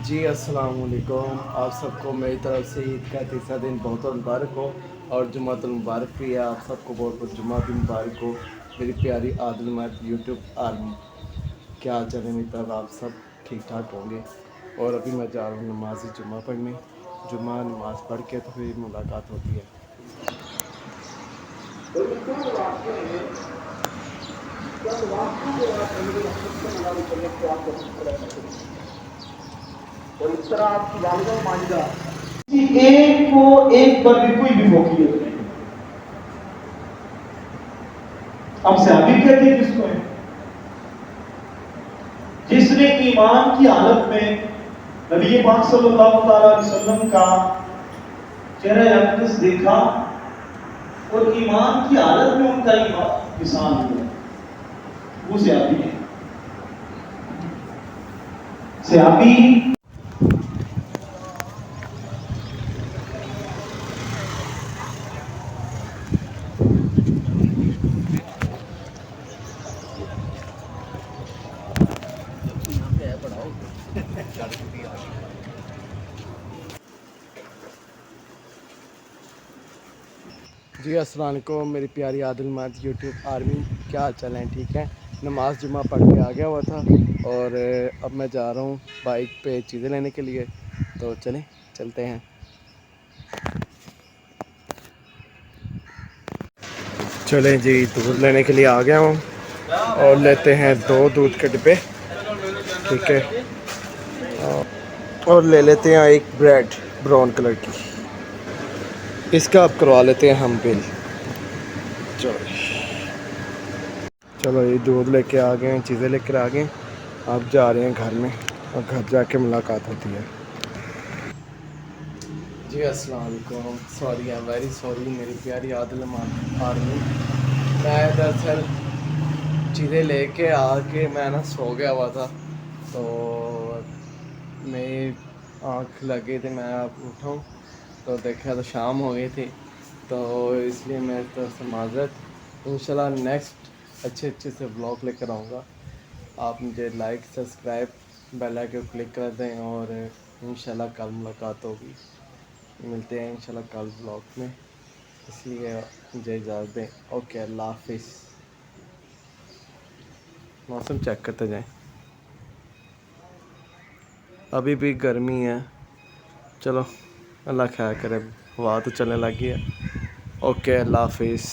जी अस्सलाम वालेकुम। आप सबको मेरी तरफ से ईद का तीसरा दिन बहुत बहुत मुबारक हो और जुम्मतुल मुबारक भी है। आप सबको बहुत बहुत जुम्मा भी मुबारक हो। मेरी प्यारी आदिल मत यूट्यूब आर्मी, क्या हाल चाल है? मेरी तरफ आप सब ठीक ठाक होंगे। और अभी मैं जा रहा हूँ नमाज जुम्मा पढ़ने। जुम्मा नमाज़ पढ़ के तो फिर मुलाकात होती है। और इस तरह आपकी वालिदा और मालिदा किसी एक को एक पर भी कोई भी फौकियत नहीं। अब सहाबी कहते हैं किसको है? जिसने ईमान की हालत में नबी पाक सल्लल्लाहु अलैहि वसल्लम का चेहरा अक़दस देखा और ईमान की हालत में उनका ईमान विशाल हुआ, वो सहाबी है। सहाबी जी अस्सलाम वालेकुम। मेरी प्यारी आदिल मत यूट्यूब आर्मी, क्या हाल चाल है? ठीक है। नमाज जुम्मा पढ़ के आ गया हुआ था और अब मैं जा रहा हूँ बाइक पे चीज़ें लेने के लिए। तो चलते हैं। चलें जी, दूध लेने के लिए आ गया हूँ और लेते हैं 2 दूध के डिब्बे। ठीक है। और ले लेते हैं एक ब्रेड ब्राउन कलर की। इसका अब करवा लेते हैं हम बिल। चलो चलो, ये दूध लेके आ गए हैं, चीज़ें लेकर आ गए। अब जा रहे हैं घर में और घर जाके मुलाकात होती है। जी अस्सलाम वालेकुम। Sorry, I am very sorry मेरी प्यारी आदिल आर्मी। मैं दरअसल चीज़ें लेके आके मैं ना सो गया हुआ था, तो मेरी आँख लगी थी, मैं अब उठा हूँ तो देखा तो शाम हो गई थी, तो इसलिए मैं तो माज़रत। इंशाल्लाह नेक्स्ट अच्छे से व्लॉग लेकर आऊँगा। आप मुझे like subscribe bell icon click कर दें और इंशाल्लाह कल मुलाकात होगी। मिलते हैं इंशाल्लाह कल व्लॉग में, इसलिए मुझे इजाज़त दें। ओके, अल्लाह हाफिज़। मौसम चेक करते जाएं। अभी भी गर्मी है। चलो, अल्लाह खैर करे। हवा तो चलने लगी है। ओके, अल्लाह हाफिज़।